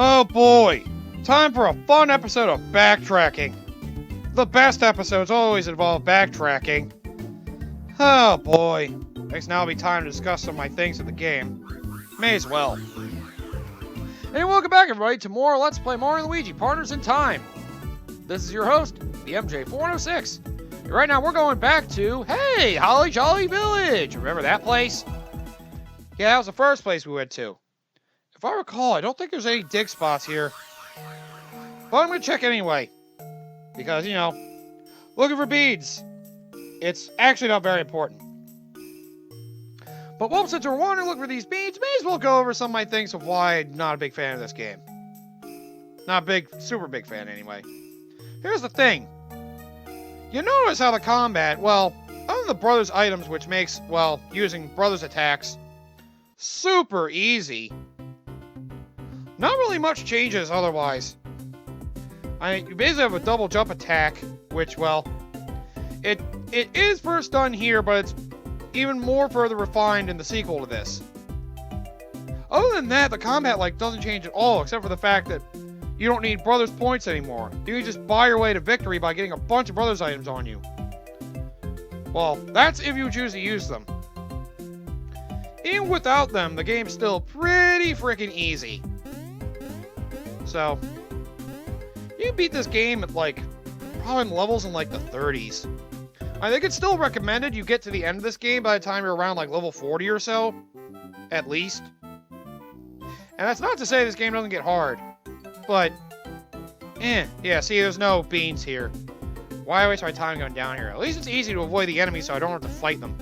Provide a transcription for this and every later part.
Oh boy! Time for a fun episode of backtracking. The best episodes always involve backtracking. Oh boy. I guess now will be time to discuss some of my things in the game. May as well. Hey, welcome back everybody to more Let's Play Mario & Luigi Partners in Time. This is your host, the MJ406. And right now we're going back to, hey, Holly Jolly Village! Remember that place? Yeah, that was the first place we went to. If I recall, I don't think there's any dig spots here. But I'm going to check anyway. Because, you know, looking for beads. It's actually not very important. But well, since we're wanting to look for these beads, may as well go over some of my things of why I'm not a big fan of this game. Not a big, super big fan anyway. Here's the thing. You notice how the combat, well, other than the brothers' items, which makes, well, using brothers' attacks super easy. Not really much changes otherwise. I mean, you basically have a double jump attack, which, well, it is first done here, but it's even more further refined in the sequel to this. Other than that, the combat, like, doesn't change at all, except for the fact that you don't need brothers' points anymore. You can just buy your way to victory by getting a bunch of brothers' items on you. Well, that's if you choose to use them. Even without them, the game's still pretty freaking easy. So, you can beat this game at, like, probably levels in, like, the 30s. I think it's still recommended you get to the end of this game by the time you're around, like, level 40 or so. At least. And that's not to say this game doesn't get hard. But, yeah, see, there's no beans here. Why waste my time going down here? At least it's easy to avoid the enemies so I don't have to fight them.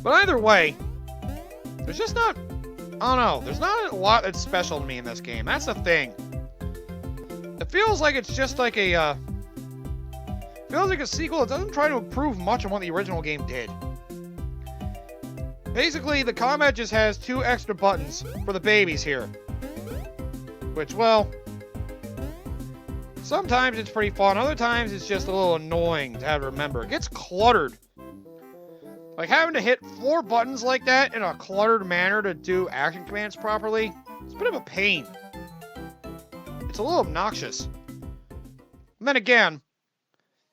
But either way, there's just not... I don't know. There's not a lot that's special to me in this game. That's the thing. It feels like it's just like a, feels like a sequel that doesn't try to improve much on what the original game did. Basically, the combat just has 2 extra buttons for the babies here. Which, well... sometimes it's pretty fun. Other times it's just a little annoying to have to remember. It gets cluttered. Like, having to hit 4 buttons like that in a cluttered manner to do action commands properly, it's a bit of a pain. It's a little obnoxious. And then again,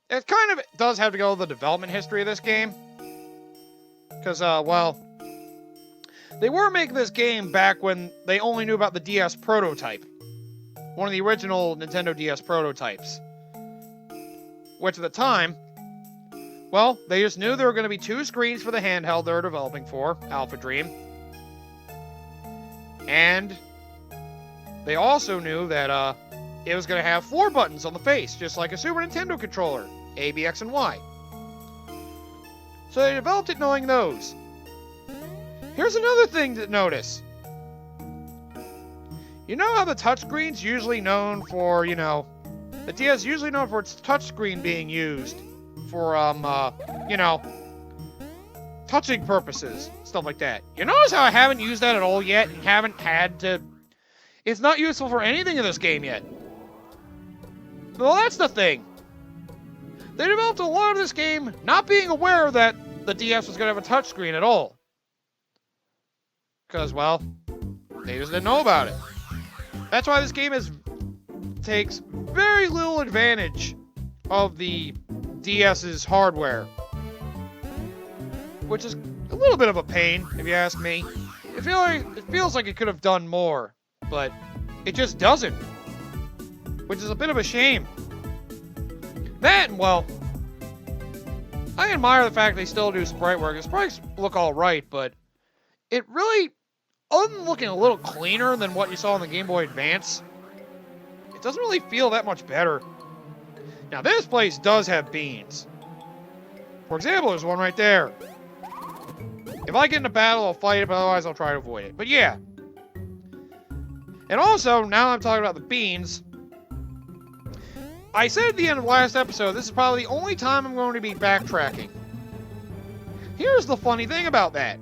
it kind of does have to go with the development history of this game. Because, well, they were making this game back when they only knew about the DS prototype. One of the original Nintendo DS prototypes. Which at the time... well, they just knew there were going to be 2 screens for the handheld they were developing for, Alpha Dream. And they also knew that it was going to have 4 buttons on the face, just like a Super Nintendo controller, A, B, X, and Y. So they developed it knowing those. Here's another thing to notice. You know how the touchscreen's usually known for, you know, the DS is usually known for its touchscreen being used for, you know, touching purposes, stuff like that. You notice how I haven't used that at all yet, and haven't had to... it's not useful for anything in this game yet. Well, that's the thing. They developed a lot of this game not being aware that the DS was going to have a touchscreen at all. Because, well, they just didn't know about it. That's why this game takes very little advantage of the DS's hardware. Which is a little bit of a pain, if you ask me. It feels like it could have done more, but it just doesn't. Which is a bit of a shame. That, well, I admire the fact they still do sprite work. The sprites look alright, but it really, other than looking a little cleaner than what you saw on the Game Boy Advance, it doesn't really feel that much better. Now, this place does have beans. For example, there's one right there. If I get in a battle, I'll fight it, but otherwise I'll try to avoid it. But yeah. And also, now I'm talking about the beans, I said at the end of the last episode, this is probably the only time I'm going to be backtracking. Here's the funny thing about that.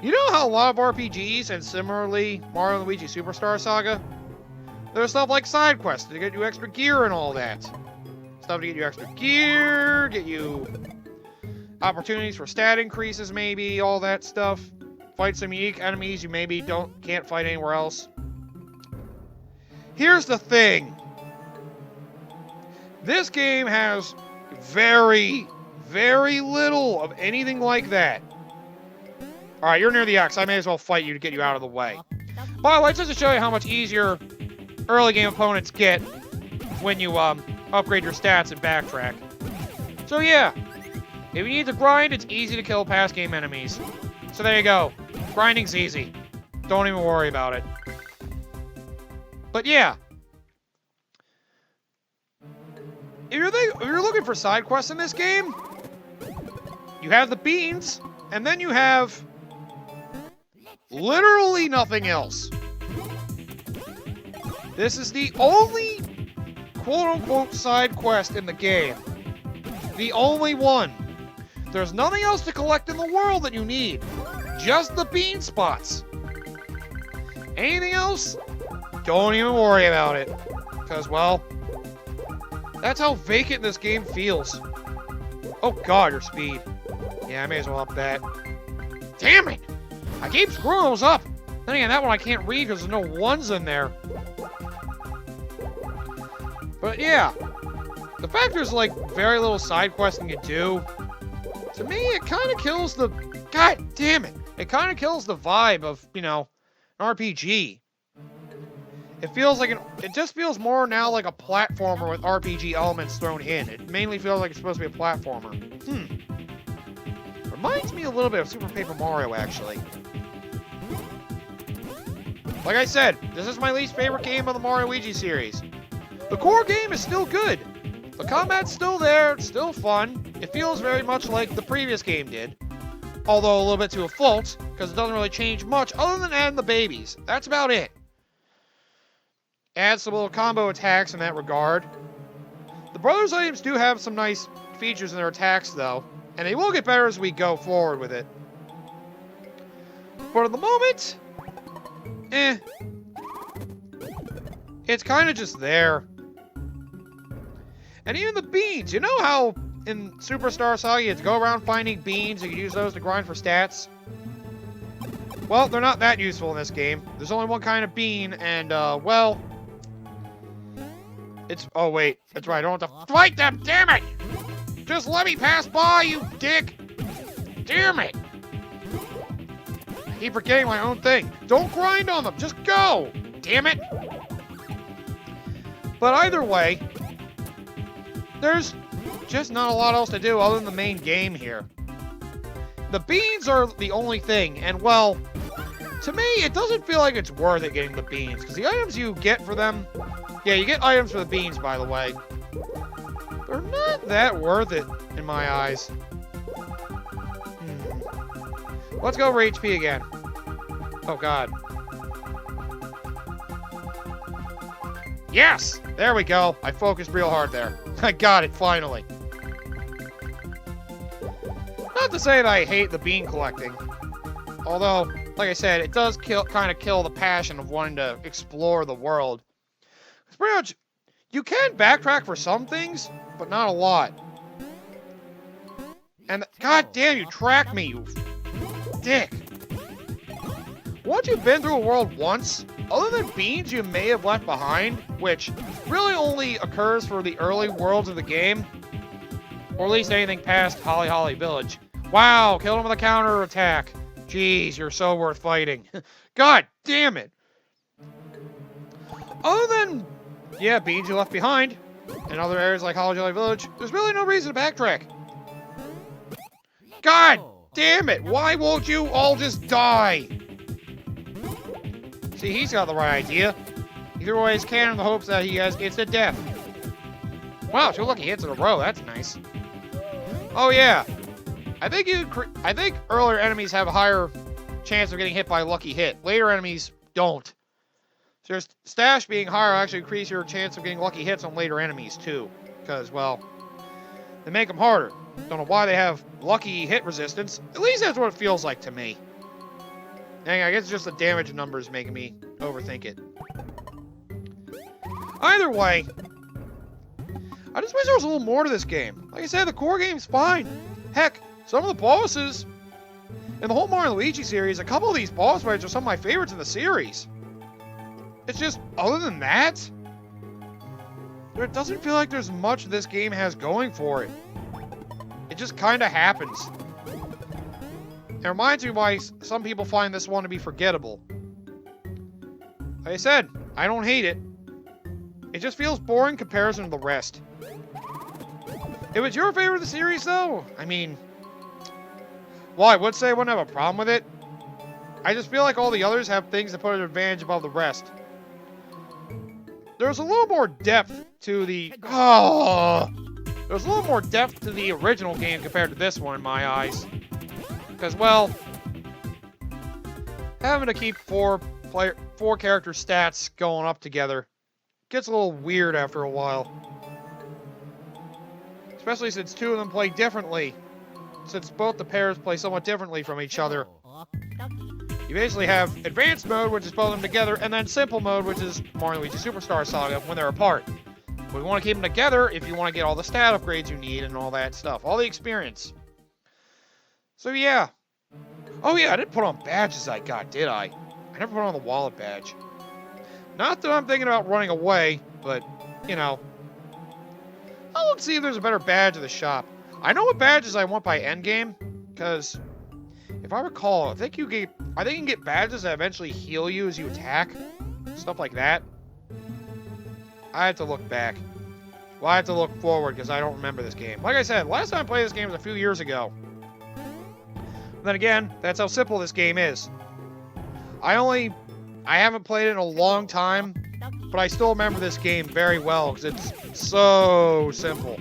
You know how a lot of RPGs, and similarly Mario & Luigi Superstar Saga, there's stuff like side quests to get you extra gear and all that. Stuff to get you extra gear, get you opportunities for stat increases maybe, all that stuff. fight some unique enemies you maybe can't fight anywhere else. Here's the thing. This game has very, very little of anything like that. Alright, you're near the X. I may as well fight you to get you out of the way. By the way, just to show you how much easier early game opponents get when you upgrade your stats and backtrack. So yeah, if you need to grind, it's easy to kill past game enemies. So there you go. Grinding's easy. Don't even worry about it. But yeah. If you're looking for side quests in this game, you have the beans, and then you have literally nothing else. This is the only quote-unquote side quest in the game. The only one. There's nothing else to collect in the world that you need. Just the bean spots. Anything else? Don't even worry about it. Because, well, that's how vacant this game feels. Oh god, your speed. Yeah, I may as well up that. Damn it! I keep screwing those up. Then again, that one I can't read because there's no ones in there. But yeah, the fact there's like very little side questing you do, to me it kind of kills the, god damn it, it kind of kills the vibe of, you know, an RPG. It feels like it just feels more now like a platformer with RPG elements thrown in. It mainly feels like it's supposed to be a platformer. Reminds me a little bit of Super Paper Mario, actually. Like I said, this is my least favorite game of the Mario Luigi series. The core game is still good. The combat's still there, it's still fun. It feels very much like the previous game did. Although a little bit to a fault, because it doesn't really change much other than adding the babies. That's about it. Add some little combo attacks in that regard. The Brothers items do have some nice features in their attacks, though. And they will get better as we go forward with it. But at the moment, it's kind of just there. And even the beans, you know how in Superstar Saga you have to go around finding beans and you can use those to grind for stats? Well, they're not that useful in this game. There's only one kind of bean, and, well... It's... Oh, wait. That's right, I don't have to fight them, damn it! Just let me pass by, you dick! Damn it! I keep forgetting my own thing. Don't grind on them, just go! Damn it! But either way, there's just not a lot else to do other than the main game here. The beans are the only thing, and well, to me, it doesn't feel like it's worth it getting the beans, because the items you get for them, yeah, you get items for the beans, by the way. They're not that worth it, in my eyes. Let's go over HP again. Oh, God. Yes! There we go. I focused real hard there. I got it, finally. Not to say that I hate the bean collecting. Although, like I said, it does kind of kill the passion of wanting to explore the world. It's pretty much... You can backtrack for some things, but not a lot. And, god damn, you tracked me, you dick. Once you've been through a world once, other than beans you may have left behind, which really only occurs for the early worlds of the game, or at least anything past Holly Holly Village. Wow, killed him with a counter attack. Jeez, you're so worth fighting. God damn it. Other than, yeah, beans you left behind, in other areas like Holly Holly Village, there's really no reason to backtrack. God damn it, why won't you all just die? See, he's got the right idea. He threw away his cannon in the hopes that he has instant death. Wow, 2 lucky hits in a row, that's nice. Oh yeah, I think earlier enemies have a higher chance of getting hit by a lucky hit. Later enemies don't. So your stash being higher will actually increase your chance of getting lucky hits on later enemies too. Because, well, they make them harder. Don't know why they have lucky hit resistance. At least that's what it feels like to me. Dang, I guess it's just the damage numbers making me overthink it. Either way, I just wish there was a little more to this game. Like I said, the core game's fine. Heck, some of the bosses, In the whole Mario and Luigi series, a couple of these boss fights are some of my favorites in the series. It's just, other than that, it doesn't feel like there's much this game has going for it. It just kind of happens. It reminds me why some people find this one to be forgettable. Like I said, I don't hate it. It just feels boring in comparison to the rest. If it's your favorite of the series, though, I mean, well, I would say I wouldn't have a problem with it. I just feel like all the others have things that put an advantage above the rest. There's a little more depth to the... There's a little more depth to the original game compared to this one in my eyes. Because, well, having to keep four character stats going up together gets a little weird after a while. Especially since two of them play differently. Since both the pairs play somewhat differently from each other. You basically have advanced mode, which is both of them together, and then simple mode, which is Mario and Luigi Superstar Saga when they're apart. But we want to keep them together if you want to get all the stat upgrades you need and all that stuff. All the experience. So yeah. Oh yeah, I didn't put on badges I got, did I? I never put on the wallet badge. Not that I'm thinking about running away, but, you know. I'll look see if there's a better badge at the shop. I know what badges I want by endgame, because if I recall, I think you can get badges that eventually heal you as you attack. Stuff like that. I have to look back. Well, I have to look forward, because I don't remember this game. Like I said, last time I played this game was a few years ago. Then again, that's how simple this game is. I haven't played it in a long time, but I still remember this game very well, because it's so simple.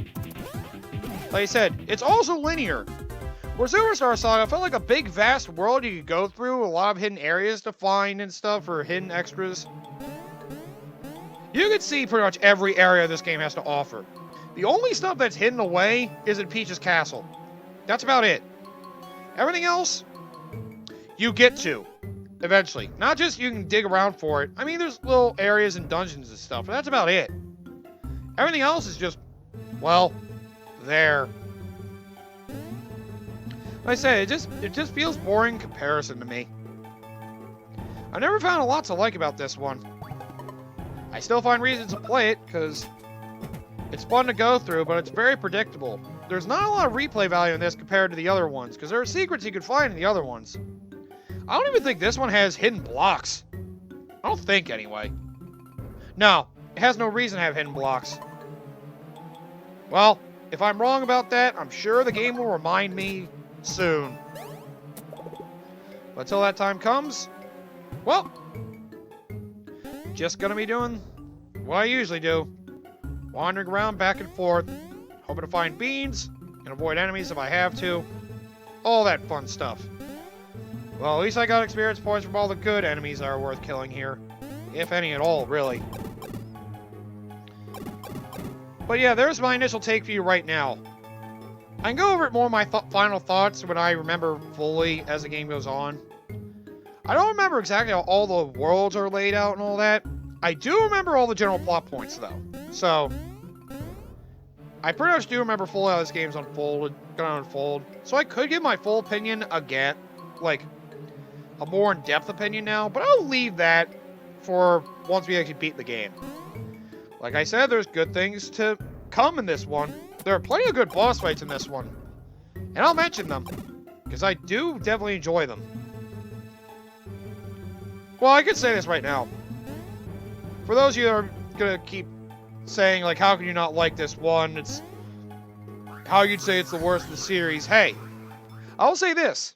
Like I said, it's also linear. Where Superstar Saga felt like a big, vast world you could go through, a lot of hidden areas to find and stuff, or hidden extras. You can see pretty much every area this game has to offer. The only stuff that's hidden away is in Peach's castle. That's about it. Everything else, you get to, eventually. Not just you can dig around for it. I mean, there's little areas and dungeons and stuff, but that's about it. Everything else is just, well, there. Like I said, it just feels boring in comparison to me. I never found a lot to like about this one. I still find reasons to play it, because it's fun to go through, but it's very predictable. There's not a lot of replay value in this compared to the other ones, because there are secrets you could find in the other ones. I don't even think this one has hidden blocks. I don't think, anyway. No, it has no reason to have hidden blocks. Well, if I'm wrong about that, I'm sure the game will remind me soon. But until that time comes, well, just gonna be doing what I usually do. Wandering around back and forth, hoping to find beans, and avoid enemies if I have to. All that fun stuff. Well, at least I got experience points from all the good enemies that are worth killing here. If any at all, really. But yeah, there's my initial take for you right now. I can go over it more my final thoughts when I remember fully as the game goes on. I don't remember exactly how all the worlds are laid out and all that. I do remember all the general plot points, though. So, I pretty much do remember fully how this game's gonna unfold. So I could give my full opinion again, like, a more in-depth opinion now, but I'll leave that for once we actually beat the game. Like I said, there's good things to come in this one. There are plenty of good boss fights in this one. And I'll mention them, because I do definitely enjoy them. Well, I could say this right now. For those of you that are gonna keep saying, like, how can you not like this one? It's how you'd say it's the worst of the series. Hey, I'll say this.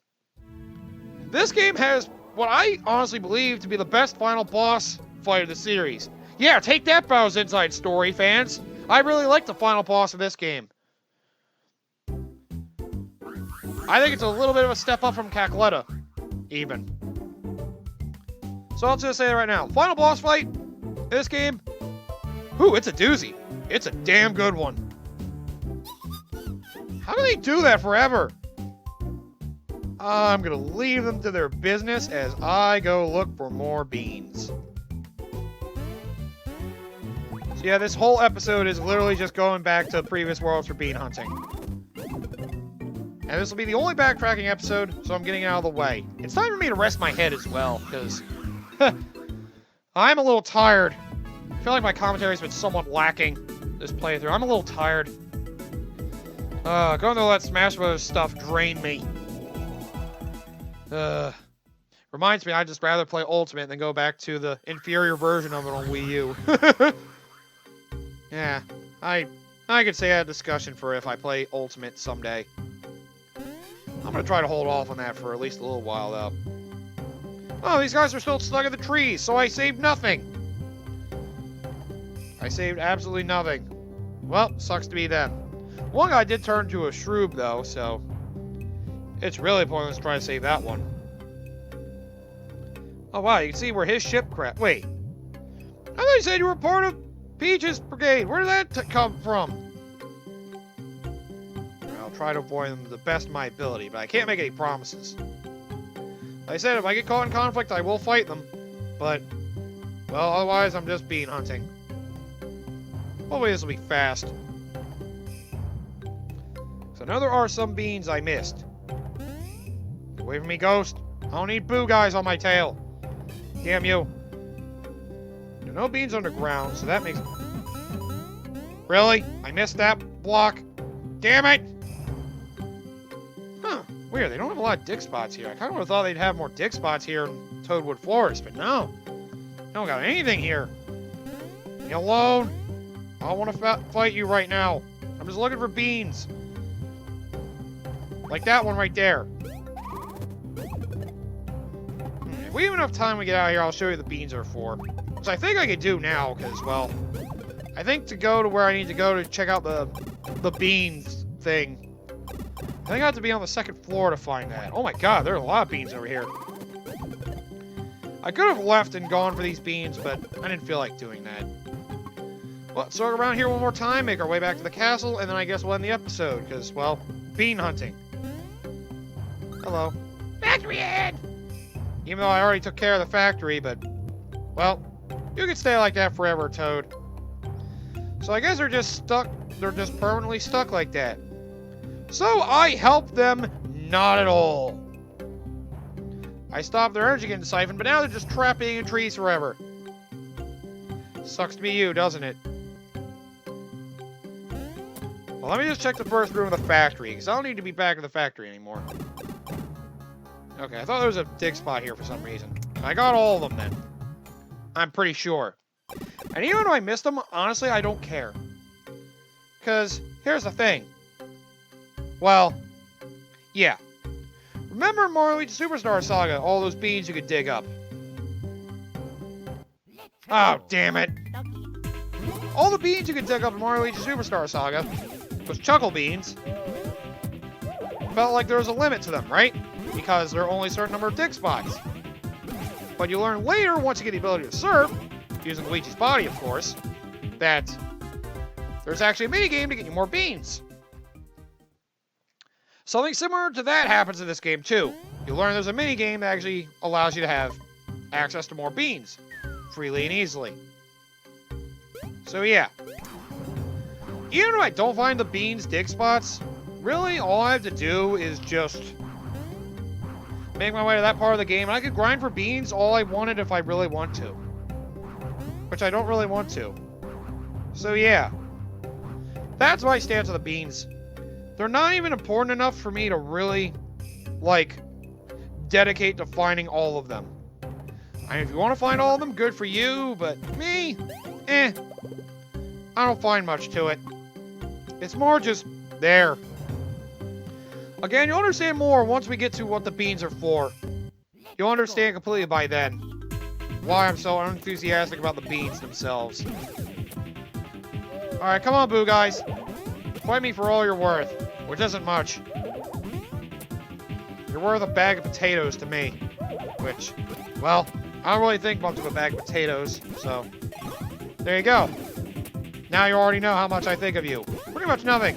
This game has what I honestly believe to be the best final boss fight of the series. Yeah, take that, Bowser's Inside Story, fans. I really like the final boss of this game. I think it's a little bit of a step up from Cackletta, even. So I'll just say it right now. Final boss fight in this game, ooh, it's a doozy. It's a damn good one. How do they do that forever? I'm gonna leave them to their business as I go look for more beans. So yeah, this whole episode is literally just going back to previous worlds for bean hunting. And this will be the only backtracking episode, so I'm getting it out of the way. It's time for me to rest my head as well, because I'm a little tired. I feel like my commentary's been somewhat lacking this playthrough. I'm a little tired. Going to let Smash Bros. Stuff drain me. Reminds me, I'd just rather play Ultimate than go back to the inferior version of it on Wii U. Yeah, I could say I had a discussion for if I play Ultimate someday. I'm gonna try to hold off on that for at least a little while, though. Oh, these guys are still stuck in the trees, so I saved nothing. I saved absolutely nothing. Well, sucks to be them. One guy did turn into a shroob, though, so it's really pointless to try to save that one. Oh, wow, you can see where his ship crashed. Wait. I thought you said you were part of Peach's brigade. Where did that come from? I'll try to avoid them to the best of my ability, but I can't make any promises. Like I said, if I get caught in conflict, I will fight them. But, well, otherwise I'm just bean hunting. Hopefully this will be fast. So now there are some beans I missed. Get away from me, Ghost. I don't need boo guys on my tail. Damn you. There are no beans underground, so that makes... Really? I missed that block? Damn it! Huh. Weird, they don't have a lot of dig spots here. I kind of would have thought they'd have more dig spots here in Toadwood Forest, but no. They don't got anything here. Leave me alone. I don't want to fight you right now. I'm just looking for beans. Like that one right there. If we have enough time to get out of here, I'll show you the beans are for. Which I think I could do now, because, well, I think to go to where I need to go to check out the beans thing, I think I have to be on the second floor to find that. Oh my god, there are a lot of beans over here. I could have left and gone for these beans, but I didn't feel like doing that. Well, let's circle around here one more time, make our way back to the castle, and then I guess we'll end the episode, because, well, bean hunting. Hello. Factory head! Even though I already took care of the factory, but, well, you can stay like that forever, Toad. So I guess they're just stuck, they're just permanently stuck like that. So I helped them not at all. I stopped their energy getting siphoned, but now they're just trapped being in trees forever. Sucks to be you, doesn't it? Well, let me just check the first room of the factory, because I don't need to be back in the factory anymore. Okay, I thought there was a dig spot here for some reason. I got all of them then. I'm pretty sure. And even though I missed them, honestly, I don't care. Because, here's the thing. Well, yeah. Remember in Mario Luigi Superstar Saga, all those beans you could dig up? Oh, damn it. All the beans you could dig up in Mario Luigi Superstar Saga, those chuckle beans, felt like there was a limit to them, right? Because there are only a certain number of dig spots. But you learn later, once you get the ability to surf, using Luigi's body, of course, that there's actually a minigame to get you more beans. Something similar to that happens in this game, too. You learn there's a minigame that actually allows you to have access to more beans, freely and easily. So yeah. Even if I don't find the beans dig spots, really all I have to do is just make my way to that part of the game, and I could grind for beans all I wanted if I really want to. Which I don't really want to. So yeah. That's my stance on the beans. They're not even important enough for me to really, like, dedicate to finding all of them. I mean, if you want to find all of them, good for you, but me, I don't find much to it. It's more just there. Again, you'll understand more once we get to what the beans are for. You'll understand completely by then why I'm so unenthusiastic about the beans themselves. Alright, come on, boo guys. Fight me for all you're worth, which isn't much. You're worth a bag of potatoes to me. Which, well, I don't really think much of a bag of potatoes, so there you go. Now you already know how much I think of you. Pretty much nothing.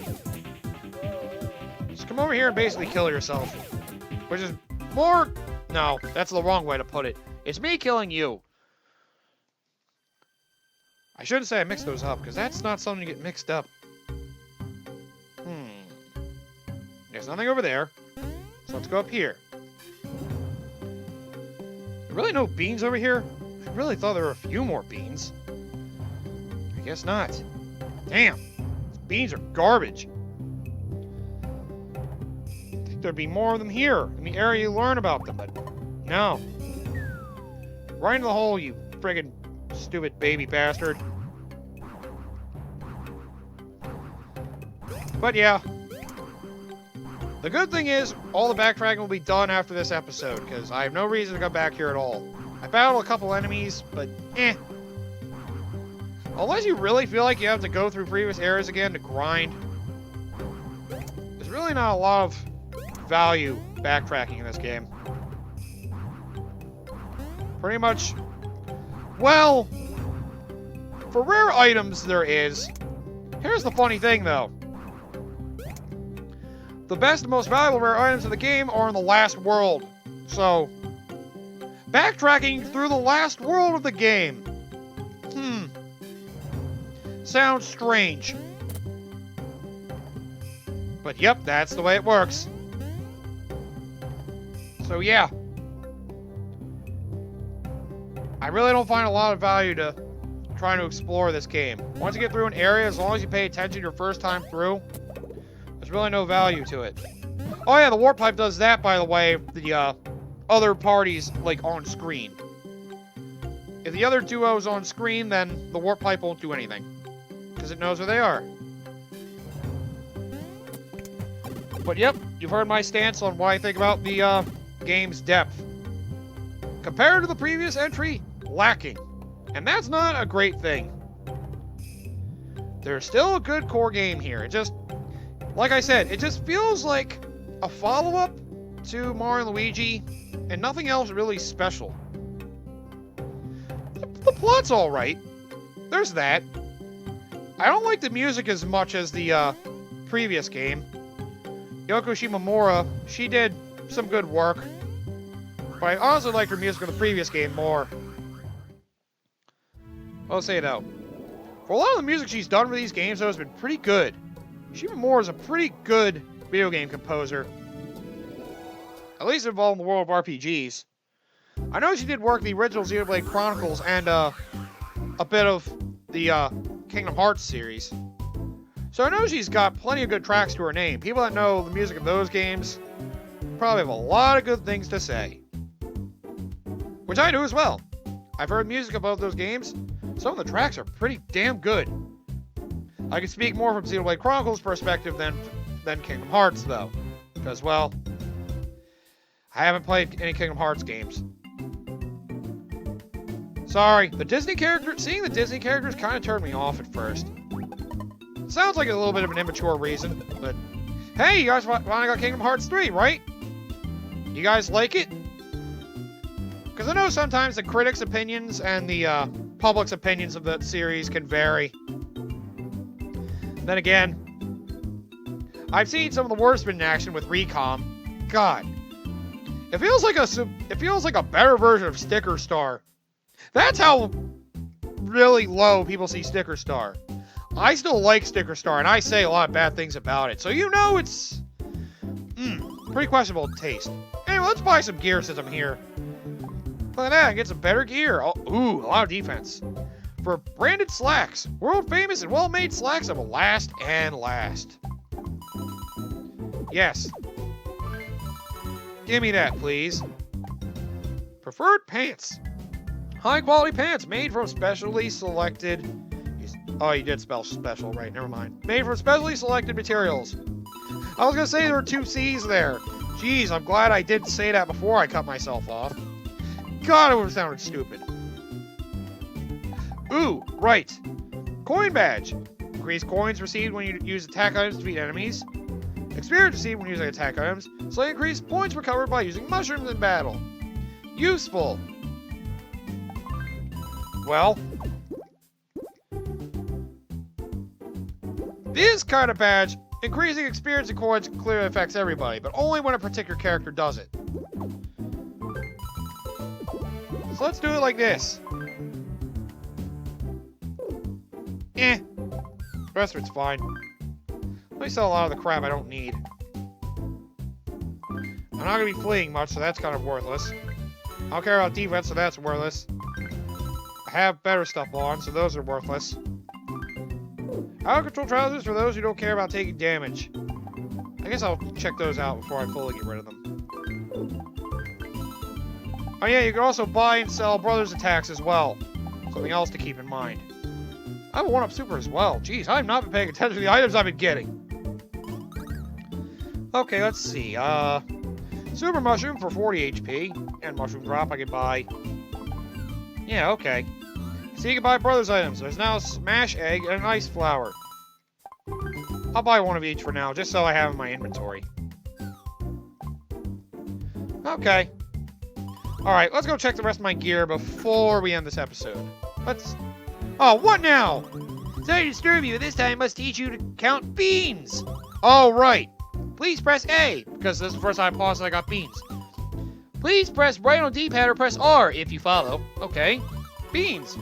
Just come over here and basically kill yourself. Which is more... No, that's the wrong way to put it. It's me killing you. I shouldn't say I mixed those up, because that's not something to get mixed up. There's nothing over there. So let's go up here. Really no beans over here? I really thought there were a few more beans. I guess not. Damn. These beans are garbage. I think there'd be more of them here in the area you learn about them, but no. Right in the hole, you friggin' stupid baby bastard. But yeah. The good thing is, all the backtracking will be done after this episode, because I have no reason to go back here at all. I battled a couple enemies, but eh. Unless you really feel like you have to go through previous areas again to grind, there's really not a lot of value backtracking in this game. Pretty much, well, for rare items there is. Here's the funny thing, though. The best and most valuable rare items in the game are in the last world. So, backtracking through the last world of the game. Sounds strange. But yep, that's the way it works. So yeah. I really don't find a lot of value to trying to explore this game. Once you get through an area, as long as you pay attention your first time through, there's really no value to it. Oh yeah, the warp pipe does that, by the way, the other parties, like, on screen. If the other duo's on screen, then the warp pipe won't do anything. Because it knows where they are. But yep, you've heard my stance on what I think about the game's depth. Compared to the previous entry, lacking. And that's not a great thing. There's still a good core game here. It just, like I said, it just feels like a follow-up to Mario and Luigi, and nothing else really special. The plot's alright. There's that. I don't like the music as much as the previous game. Yoko Shimomura, she did some good work. But I honestly liked her music in the previous game more. I'll say though, for a lot of the music she's done for these games, though, has been pretty good. Shimomura is a pretty good video game composer. At least involved in the world of RPGs. I know she did work the original Xenoblade Chronicles and a bit of the Kingdom Hearts series. So I know she's got plenty of good tracks to her name. People that know the music of those games probably have a lot of good things to say. Which I do as well. I've heard music about those games. Some of the tracks are pretty damn good. I can speak more from Xenoblade Chronicles' perspective than Kingdom Hearts, though. Because, well, I haven't played any Kingdom Hearts games. Sorry, seeing the Disney characters kind of turned me off at first. Sounds like a little bit of an immature reason, but hey, you guys finally got Kingdom Hearts 3, right? You guys like it? Because I know sometimes the critics' opinions and the public's opinions of the series can vary. Then again, I've seen some of the worst in action with Recom. God, it feels like a better version of Sticker Star. That's how really low people see Sticker Star. I still like Sticker Star, and I say a lot of bad things about it. So you know it's pretty questionable taste. Anyway, let's buy some gear since I'm here. Look at that, I get some better gear. Oh, ooh, a lot of defense. For branded slacks. World famous and well-made slacks that will last and last. Yes. Give me that, please. Preferred pants. High-quality pants made from specially selected... Oh, you did spell special, right, never mind. Made from specially selected materials. I was gonna say there were 2 C's there. Jeez, I'm glad I didn't say that before I cut myself off. God, it would have sounded stupid. Ooh, right. Coin badge. Increase coins received when you use attack items to defeat enemies. Experience received when using attack items. Slightly increase points recovered by using mushrooms in battle. Useful. Well, this kind of badge, increasing experience and coins clearly affects everybody, but only when a particular character does it. So let's do it like this. The rest of it's fine. Let me sell a lot of the crap I don't need. I'm not going to be fleeing much, so that's kind of worthless. I don't care about defense, so that's worthless. I have better stuff on, so those are worthless. Out-of-control trousers for those who don't care about taking damage. I guess I'll check those out before I fully get rid of them. Oh yeah, you can also buy and sell brothers' attacks as well. Something else to keep in mind. I have a 1-up super as well. Jeez, I have not been paying attention to the items I've been getting. Okay, let's see. Super Mushroom for 40 HP. And Mushroom Drop I can buy. Yeah, okay. So you can buy brothers' items. There's now a Smash Egg and an Ice Flower. I'll buy one of each for now, just so I have in my inventory. Okay. Alright, let's go check the rest of my gear before we end this episode. Let's... Oh, what now? Sorry to disturb you, this time I must teach you to count beans! Oh, right. Please press A, because this is the first time I paused and I got beans. Please press right on D-pad or press R if you follow. Okay. Beans.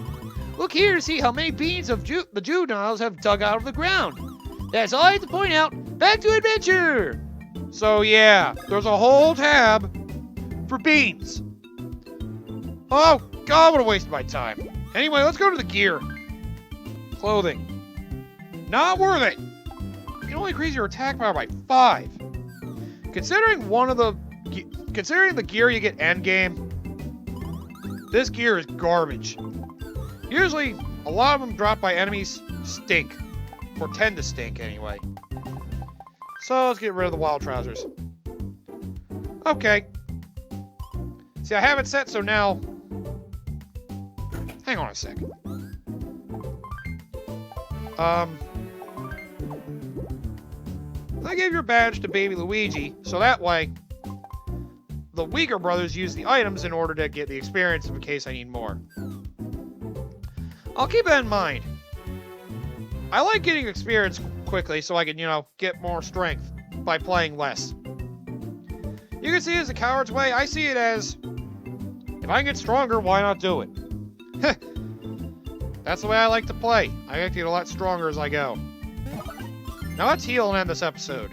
Look here to see how many beans of the juveniles have dug out of the ground. That's all I have to point out. Back to adventure! So yeah, there's a whole tab for beans. Oh, God, what a waste of my time. Anyway, let's go to the gear. Clothing. Not worth it. You can only increase your attack power by 5. Considering the gear you get endgame, this gear is garbage. Usually, a lot of them dropped by enemies stink. Or tend to stink, anyway. So, let's get rid of the wild trousers. Okay. See, I have it set so now... Hang on a second. I gave your badge to baby Luigi, so that way the weaker brothers use the items in order to get the experience in case I need more. I'll keep that in mind. I like getting experience quickly so I can, get more strength by playing less. You can see it as a coward's way. I see it as, if I can get stronger, why not do it? That's the way I like to play. I like to get a lot stronger as I go. Now let's heal and end this episode.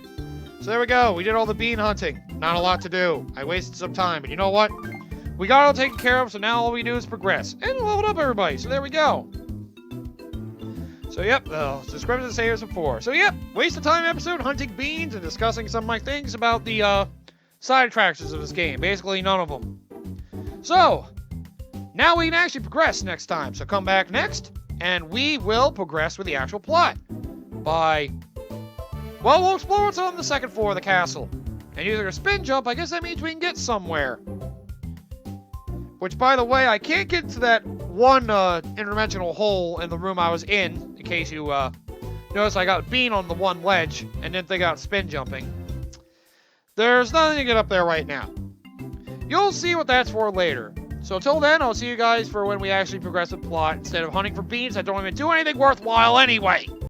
So there we go. We did all the bean hunting. Not a lot to do. I wasted some time, but you know what? We got it all taken care of, so now all we do is progress. And level up everybody, so there we go. So yep, subscribe to the same as before. So yep, waste of time episode hunting beans and discussing some of my things about the side attractions of this game. Basically none of them. So, now we can actually progress next time. So come back next, and we will progress with the actual plot. By... Well, we'll explore what's on the second floor of the castle. And using a spin jump, I guess that means we can get somewhere. Which, by the way, I can't get to that one interdimensional hole in the room I was in case you notice I got bean on the one ledge and didn't think about spin jumping. There's nothing to get up there right now. You'll see what that's for later. So until then, I'll see you guys for when we actually progress the plot instead of hunting for beans that don't even do anything worthwhile anyway.